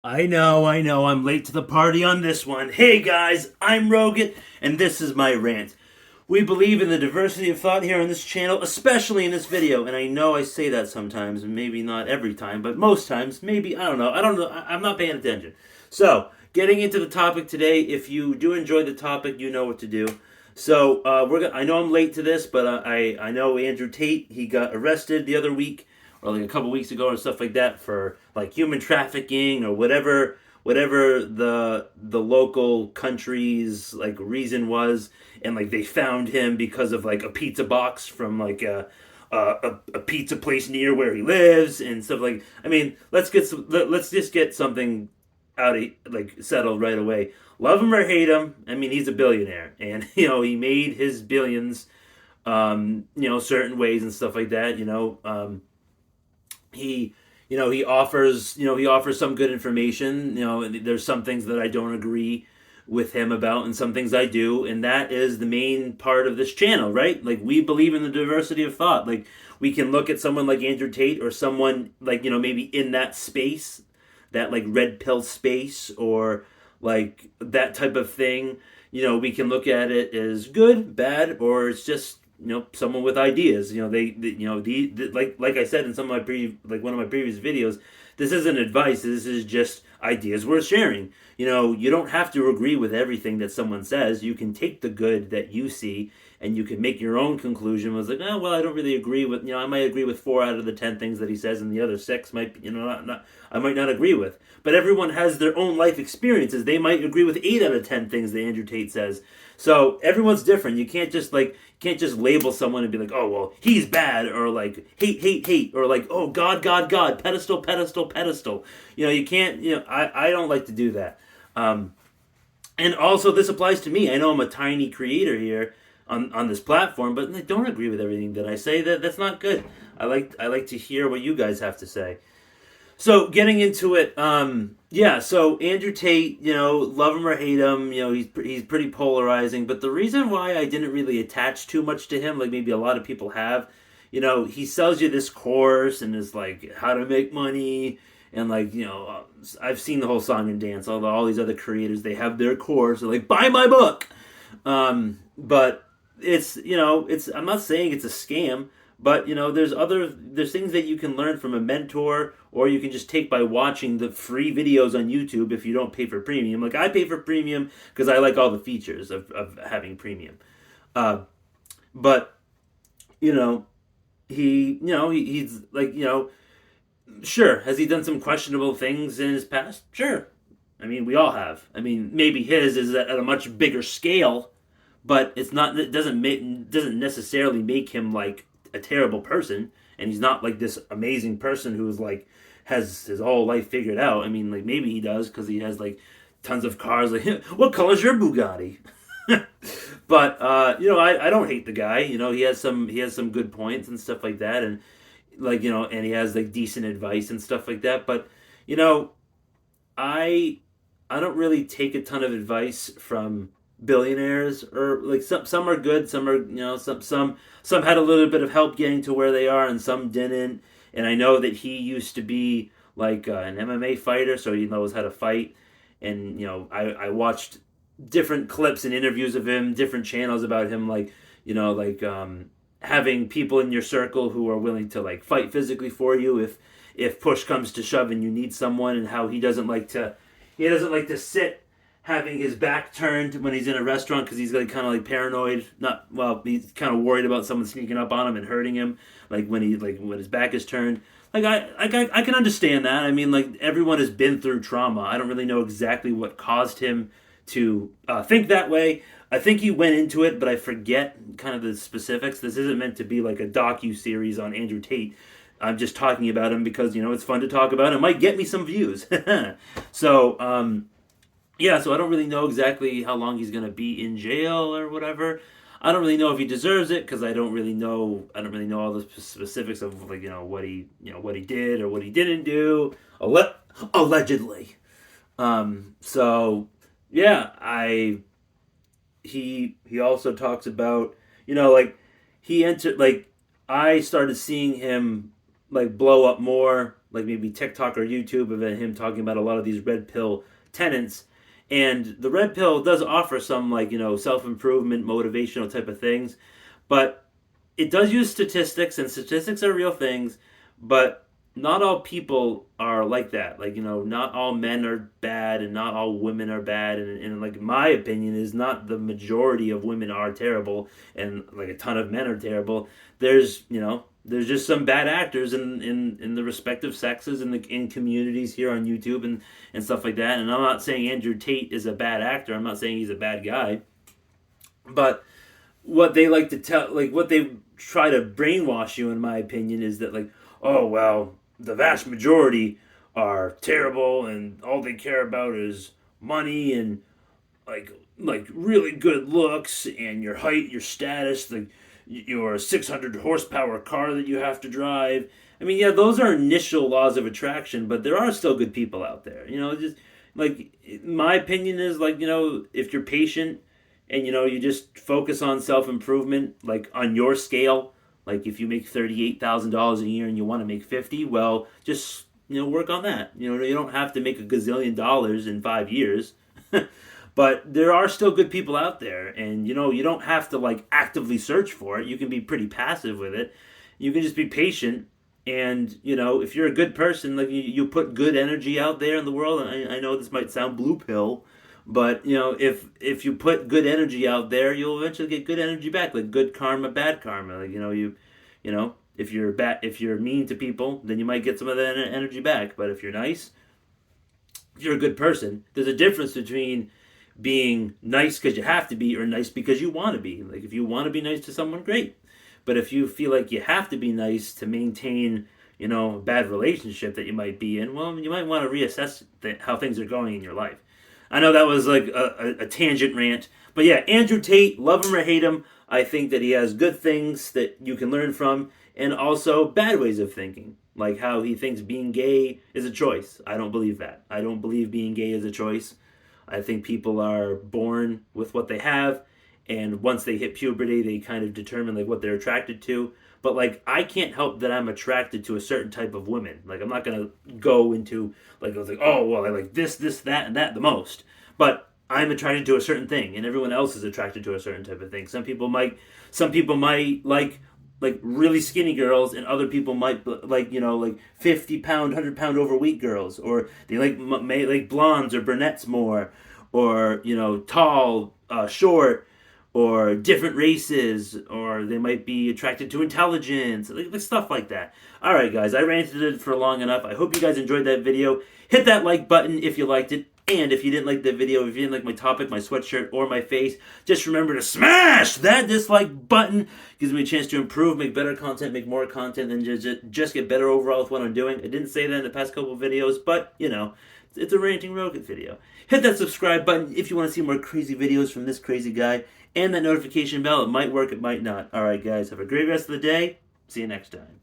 I know, I'm late to the party on this one. Hey guys, I'm Rogan, and this is my rant. We believe in the diversity of thought here on this channel, especially in this video, and I know I say that sometimes, and maybe not every time, but most times, maybe, I don't know, I'm not paying attention. So, getting into the topic today, if you do enjoy the topic, you know what to do. So, I know I'm late to this, but I know Andrew Tate, he got arrested the other week or like a couple weeks ago or stuff like that for like human trafficking or whatever the local country's like reason was, and like they found him because of like a pizza box from like a pizza place near where he lives and stuff. Like, I mean, let's just get something out of like settled right away. Love him or hate him, I mean, he's a billionaire, and he made his billions, certain ways and stuff like that. He he offers some good information. There's some things that I don't agree with him about, and some things I do, and that is the main part of this channel, right? Like, we believe in the diversity of thought. Like, we can look at someone like Andrew Tate, or someone like, maybe in that space, that like red pill space, or like that type of thing. We can look at it as good, bad, or it's just someone with ideas. Like I said in some of my like one of my previous videos, this isn't advice. This is just ideas worth sharing. You don't have to agree with everything that someone says. You can take the good that you see, and you can make your own conclusion. Was like, oh well, I don't really agree with. I might agree with 4 out of the 10 things that he says, and the other 6 might, not I might not agree with. But everyone has their own life experiences. They might agree with 8 out of 10 things that Andrew Tate says. So everyone's different. You can't just label someone and be like, oh well, he's bad, or like hate, or like, oh God, God, God, pedestal, pedestal, pedestal. You can't. I don't like to do that. And also, this applies to me. I know I'm a tiny creator here on this platform, but I don't agree with everything that I say. That's not good. I like to hear what you guys have to say. So getting into it, yeah. So Andrew Tate, love him or hate him, he's pretty polarizing. But the reason why I didn't really attach too much to him, like maybe a lot of people have, he sells you this course and is like how to make money, and like I've seen the whole song and dance. All these other creators, they have their course. They're like, buy my book. But it's I'm not saying it's a scam, but there's things that you can learn from a mentor, or you can just take by watching the free videos on YouTube if you don't pay for premium. Like, I pay for premium because I like all the features of having premium. Uh, but you know he's like, sure, has he done some questionable things in his past? Sure. I mean, we all have. I mean, maybe his is at a much bigger scale, but it's not. It doesn't necessarily make him like a terrible person, and he's not like this amazing person who's like has his whole life figured out. I mean, like, maybe he does because he has like tons of cars. Like, what color's your Bugatti? But I don't hate the guy. He has some good points and stuff like that, and like, and he has like decent advice and stuff like that. But you know, I I don't really take a ton of advice from billionaires, or like some are good, some are, some had a little bit of help getting to where they are, and some didn't. And I know that he used to be like an MMA fighter, so he knows how to fight. And I watched different clips and interviews of him, different channels about him, like having people in your circle who are willing to like fight physically for you if push comes to shove and you need someone, and how he doesn't like to sit having his back turned when he's in a restaurant because he's like kind of like paranoid. Not well, he's kind of worried about someone sneaking up on him and hurting him. Like when his back is turned. Like I can understand that. I mean, like, everyone has been through trauma. I don't really know exactly what caused him to think that way. I think he went into it, but I forget kind of the specifics. This isn't meant to be like a docu series on Andrew Tate. I'm just talking about him because it's fun to talk about. It might get me some views. So yeah, so I don't really know exactly how long he's gonna be in jail or whatever. I don't really know if he deserves it because I don't really know. I don't really know all the specifics of, like, what he did or what he didn't do. Allegedly. So yeah, he also talks about, like, he entered, like, I started seeing him like blow up more like maybe TikTok or YouTube of him talking about a lot of these red pill tenets. And the red pill does offer some, like, self improvement, motivational type of things, but it does use statistics, and statistics are real things, but not all people are like that. Like, not all men are bad and not all women are bad. And like, my opinion is not the majority of women are terrible and like a ton of men are terrible. There's just some bad actors in the respective sexes in communities here on YouTube and stuff like that. And I'm not saying Andrew Tate is a bad actor. I'm not saying he's a bad guy. But what they like to tell, like what they try to brainwash you, in my opinion, is that, like, oh well, the vast majority are terrible and all they care about is money and like really good looks and your height, your status, like your 600 horsepower car that you have to drive. I mean, yeah, those are initial laws of attraction, but there are still good people out there. Just like, my opinion is, like, if you're patient and you just focus on self improvement, like on your scale. Like, if you make $38,000 a year and you want to make 50, well, just work on that. You don't have to make a gazillion dollars in 5 years. But there are still good people out there, and you don't have to like actively search for it. You can be pretty passive with it. You can just be patient, and if you're a good person, like, you put good energy out there in the world. And I know this might sound blue pill, but if you put good energy out there, you'll eventually get good energy back, like good karma, bad karma. Like, if you're mean to people, then you might get some of that energy back. But if you're nice, if you're a good person, there's a difference between being nice because you have to be, or nice because you want to be. Like, if you want to be nice to someone, great. But if you feel like you have to be nice to maintain, a bad relationship that you might be in, well, you might want to reassess how things are going in your life. I know that was like a tangent rant, but yeah, Andrew Tate, love him or hate him, I think that he has good things that you can learn from, and also bad ways of thinking, like how he thinks being gay is a choice. I don't believe that. I don't believe being gay is a choice. I think people are born with what they have, and once they hit puberty, they kind of determine like what they're attracted to. But like, I can't help that I'm attracted to a certain type of women. Like, I'm not gonna go into like, I was like, oh well, I like this, that, and that the most. But I'm attracted to a certain thing, and everyone else is attracted to a certain type of thing. Some people might like really skinny girls, and other people might like 50-pound, 100-pound overweight girls, or they may like blondes or brunettes more, or tall, short, or different races, or they might be attracted to intelligence, like stuff like that. All right, guys, I ranted it for long enough. I hope you guys enjoyed that video. Hit that like button if you liked it. And if you didn't like the video, if you didn't like my topic, my sweatshirt, or my face, just remember to smash that dislike button. Gives me a chance to improve, make better content, make more content, and just get better overall with what I'm doing. I didn't say that in the past couple of videos, but, it's a ranting rocket video. Hit that subscribe button if you want to see more crazy videos from this crazy guy. And that notification bell. It might work, it might not. All right, guys, have a great rest of the day. See you next time.